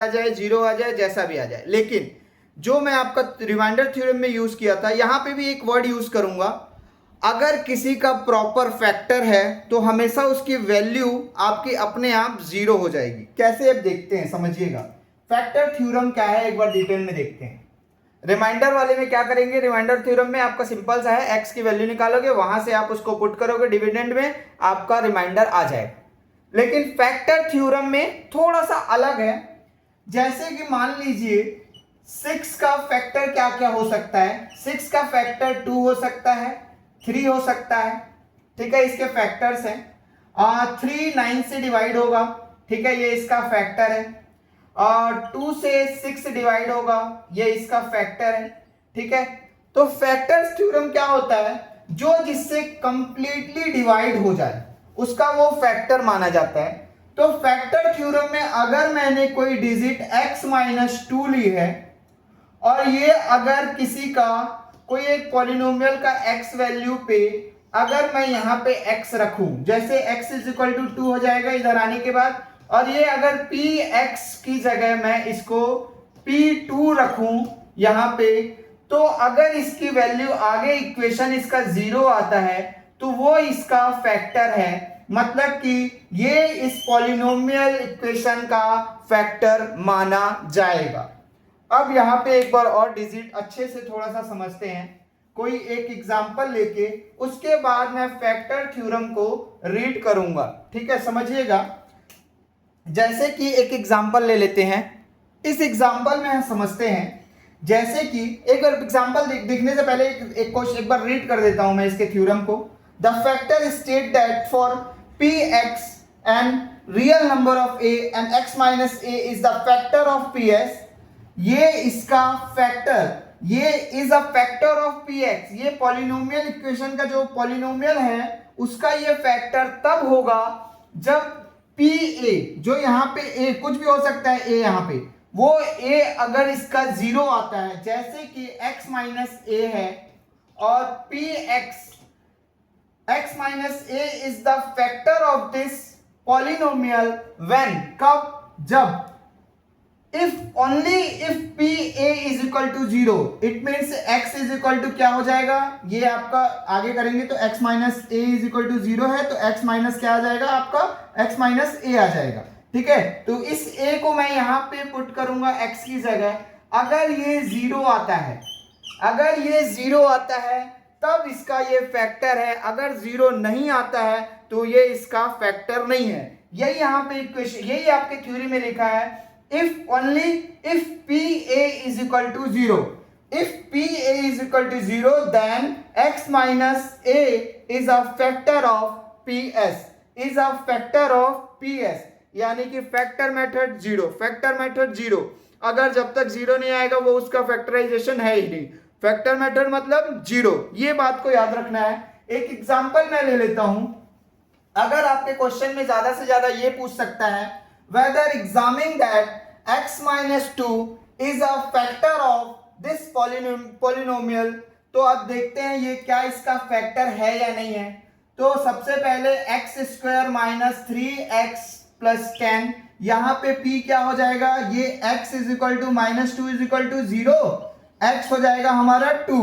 आ जाए, जीरो आ जाए, जैसा भी आ जाए। लेकिन जो मैं आपका रिमाइंडर थ्योरम में यूज किया था, यहां पे भी एक वर्ड यूज करूंगा, अगर किसी का प्रॉपर फैक्टर है तो हमेशा उसकी वैल्यू आपकी अपने आप जीरो हो जाएगी। कैसे, अब देखते हैं, समझिएगा। फैक्टर थ्योरम क्या है एक बार डिटेल में देखते हैं। रिमाइंडर वाले में क्या करेंगे, रिमाइंडर थ्योरम में आपका सिंपल सा है, एक्स की वैल्यू निकालोगे, वहां से आप उसको पुट करोगे डिविडेंड में, आपका रिमाइंडर आ जाएगा। लेकिन फैक्टर थ्योरम में थोड़ा सा अलग है। जैसे कि मान लीजिए 6 का फैक्टर क्या क्या हो सकता है, 6 का फैक्टर 2 हो सकता है, 3 हो सकता है, ठीक है, इसके फैक्टर्स हैं। 3 9 से डिवाइड होगा, ठीक है, ये इसका फैक्टर है। और 2 से 6 डिवाइड होगा, ये इसका फैक्टर है, ठीक है। तो फैक्टर्स थ्योरम क्या होता है, जो जिससे कंप्लीटली डिवाइड हो जाए उसका वो फैक्टर माना जाता है। तो फैक्टर थ्योरम में अगर मैंने कोई डिजिट x माइनस 2 ली है और ये अगर किसी का कोई एक पॉलिनोमियल का x वैल्यू पे अगर मैं यहां पे x रखूं, जैसे x इज इक्वल टू 2 हो जाएगा इधर आने के बाद, और ये अगर px की जगह मैं इसको p2 रखूं यहां पे, तो अगर इसकी वैल्यू आगे इक्वेशन इसका जीरो आता है तो वो इसका फैक्टर है। मतलब कि ये इस पॉलिनोमियल इक्वेशन का फैक्टर माना जाएगा। अब यहां पे एक बार और डिजिट अच्छे से थोड़ा सा समझते हैं, कोई एक एग्जांपल लेके, उसके बाद मैं फैक्टर थ्योरम को रीड करूंगा, ठीक है, समझिएगा। जैसे कि एक एग्जांपल ले लेते हैं, इस एग्जांपल में हम समझते हैं। जैसे कि एक बार एग्जांपल देखने से पहले एक क्वेश्चन एक बार रीड कर देता हूं मैं इसके थ्योरम को। The factor state that for px and real number of a and x minus a is the factor of ps। ये इसका फैक्टर, ये is a factor of px, ये पॉलिनोमियल इक्वेशन का जो पॉलिनोमियल है उसका ये फैक्टर तब होगा जब pa, जो यहाँ पे a कुछ भी हो सकता है, a यहाँ पे वो a अगर इसका जीरो आता है, जैसे कि x माइनस a है और px, x minus a is the factor of this polynomial when, कब, जब, if only if pa is equal to 0, it means x is equal to क्या हो जाएगा, ये आपका आगे करेंगे तो x minus a is equal to 0 है, तो x minus क्या आ जाएगा आपका, x minus a आ जाएगा, ठीक है। तो इस a को मैं यहाँ पे पुट करूंगा x की जगह। अगर ये जीरो आता है, अगर ये जीरो आता है तब इसका ये फैक्टर है, अगर जीरो नहीं आता है तो ये इसका फैक्टर नहीं है। यही यहाँ पे इक्वेशन, यही आपके थ्योरी में लिखा है, if only if pa is equal to 0, if pa is equal to 0 then x minus a is a factor of ps, is a factor of ps, यानी कि factor method zero, factor method zero, अगर जब तक zero नहीं आएगा वो उसका factorisation है ही नहीं। फैक्टर मेथड मतलब जीरो, ये बात को याद रखना है। एक एग्जांपल मैं ले लेता हूं, अगर आपके क्वेश्चन में ज्यादा से ज्यादा ये पूछ सकता है, whether examine that x minus 2 is a factor of this polynomial, तो अब देखते हैं ये क्या इसका फैक्टर है या नहीं है। तो सबसे पहले x square minus 3x plus 10, यहां पे p क्या हो जाएगा, ये x is equal to minus 2 is equal to 0, x हो जाएगा हमारा 2।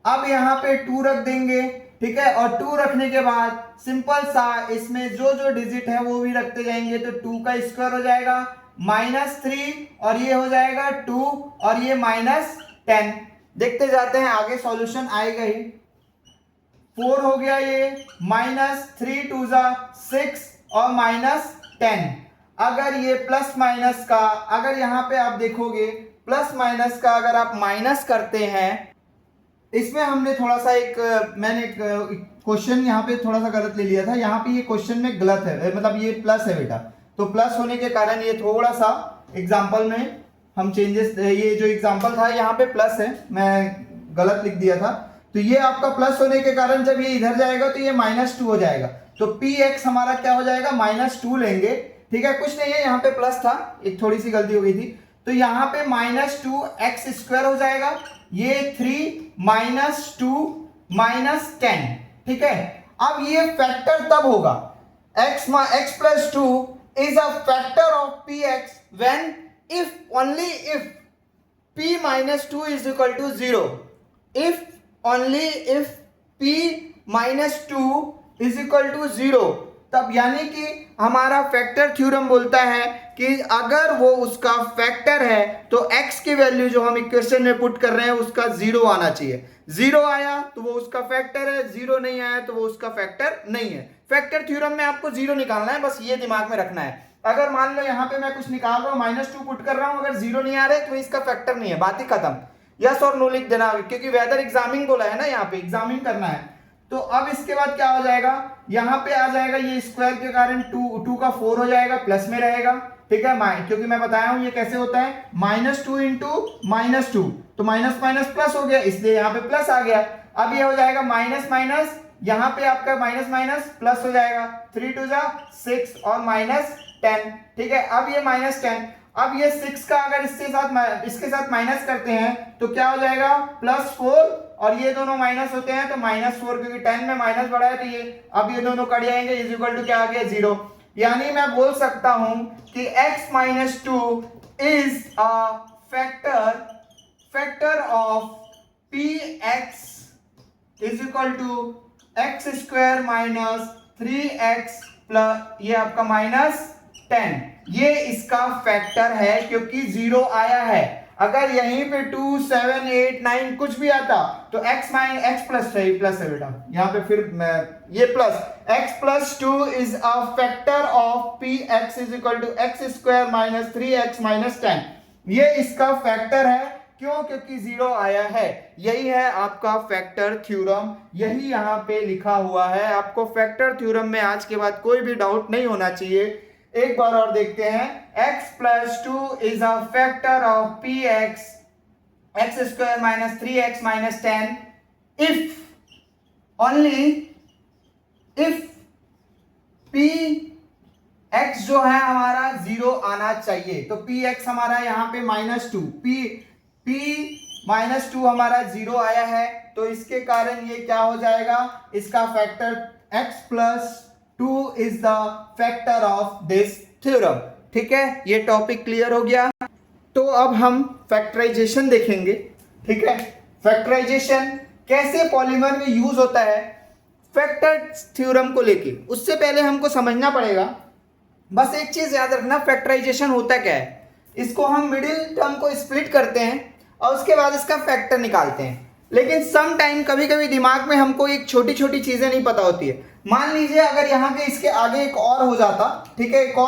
अब यहाँ पे 2 रख देंगे, ठीक है, और 2 रखने के बाद सिंपल सा इसमें जो जो डिजिट है वो भी रखते जाएंगे, तो 2 का स्क्वायर हो जाएगा माइनस 3 और ये हो जाएगा 2 और ये माइनस 10। देखते जाते हैं आगे सॉल्यूशन आएगा ही। 4 हो गया, ये माइनस 3 2 6 और माइनस 10। अगर ये प्लस माइनस का, अगर यहाँ पे आप देखोगे प्लस माइनस का अगर आप माइनस करते हैं, इसमें हमने थोड़ा सा मैंने क्वेश्चन यहाँ पे थोड़ा सा गलत ले लिया था, यहाँ पे ये क्वेश्चन में गलत है, मतलब ये प्लस है बेटा, तो प्लस होने के कारण ये थोड़ा सा एग्जांपल में हम चेंजेस, ये जो एग्जांपल था यहाँ पे प्लस है, मैं गलत लिख दिया था, तो ये आपका प्लस होने के कारण जब ये इधर जाएगा तो ये माइनस 2 हो जाएगा, तो px हमारा क्या हो जाएगा, माइनस 2 लेंगे, ठीक है, कुछ नहीं है, यहाँ पे प्लस था, एक थोड़ी सी गलती हो गई थी, तो यहाँ पे माइनस 2 एक्स स्क्वायर हो जाएगा, ये 3 माइनस 2 माइनस 10, ठीक है। अब ये फैक्टर तब होगा, x plus 2 is a factor of px when if only if p minus two is equal to zero, if only if p minus two is equal to zero, तब यानी कि हमारा फैक्टर थ्योरम बोलता है कि अगर वो उसका फैक्टर है तो x की वैल्यू जो हम इक्वेशन में पुट कर रहे हैं उसका जीरो आना चाहिए। जीरो आया तो वो उसका फैक्टर है, जीरो नहीं आया तो वो उसका फैक्टर नहीं है। फैक्टर थ्योरम में आपको जीरो निकालना है, बस ये दिमाग में रखना है। अगर मान लो यहाँ पे मैं कुछ निकाल रहा हूँ, माइनस टू पुट कर रहा हूँ, अगर जीरो नहीं आ रहा है तो इसका फैक्टर नहीं है, बात ही खत्म। यस और नो लिख देना, क्योंकि वेदर एग्जामिंग बोला है ना, यहाँ पे एग्जामिंग करना है। तो अब इसके बाद क्या हो जाएगा, यहाँ पे आ जाएगा ये स्क्वायर के कारण टू का 4 हो जाएगा, प्लस में रहेगा, ठीक है। क्योंकि मैं बताया हूं ये कैसे होता है, minus two into minus two, तो माइनस माइनस प्लस हो गया, इसलिए यहाँ पे प्लस आ गया। अब ये हो जाएगा माइनस माइनस, यहाँ पे आपका माइनस माइनस प्लस हो जाएगा, 3 2 जा 6 और माइनस 10, ठीक है। अब ये माइनस 10, अब ये 6 का अगर इसके साथ माइनस करते हैं तो क्या हो जाएगा, प्लस 4, और ये दोनों माइनस होते हैं तो माइनस 4, क्योंकि 10 में माइनस बढ़ा है तो ये, अब ये दोनों कट जाएंगे, इज इक्वल टू क्या आ गया, जीरो। यानी मैं बोल सकता हूं कि x minus two is a factor of px is equal to x square minus 3x plus ये आपका माइनस 10, ये इसका फैक्टर है क्योंकि जीरो आया है। अगर यहीं पे 2 7 8 9 कुछ भी आता तो x प्लस है, प्लस है बेटा, यहाँ पे फिर ये plus x plus 2 is a factor of px is equal to x square minus 3x minus 10, ये इसका फैक्टर है। क्यों? क्योंकि जीरो आया है। यही है आपका फैक्टर थ्योरम, यही यहाँ पे लिखा हुआ है। आपको फैक्टर थ्योरम में आज के बाद कोई भी डाउट नहीं होना चाहिए। एक बार और देखते हैं, x plus two is a factor of P x square minus 3x minus 10 if only if P x जो है हमारा जीरो आना चाहिए। तो पी एक्स हमारा यहाँ पे minus two, P minus two हमारा जीरो आया है, तो इसके कारण ये क्या हो जाएगा, इसका factor x plus two is the factor of this theorem. ठीक है, ये टॉपिक क्लियर हो गया। तो अब हम फैक्टराइजेशन देखेंगे। ठीक है, फैक्टराइजेशन कैसे पॉलीमर में यूज होता है फैक्टर थ्योरम को लेके, उससे पहले हमको समझना पड़ेगा। बस एक चीज याद रखना, फैक्टराइजेशन होता क्या है, इसको हम मिडिल टर्म को स्प्लिट करते हैं और उसके बाद इसका फैक्टर निकालते हैं। लेकिन सम टाइम कभी कभी दिमाग में हमको एक छोटी छोटी चीजें नहीं पता होती है। मान लीजिए अगर यहाँ पे इसके आगे एक और हो जाता, ठीक है, एक और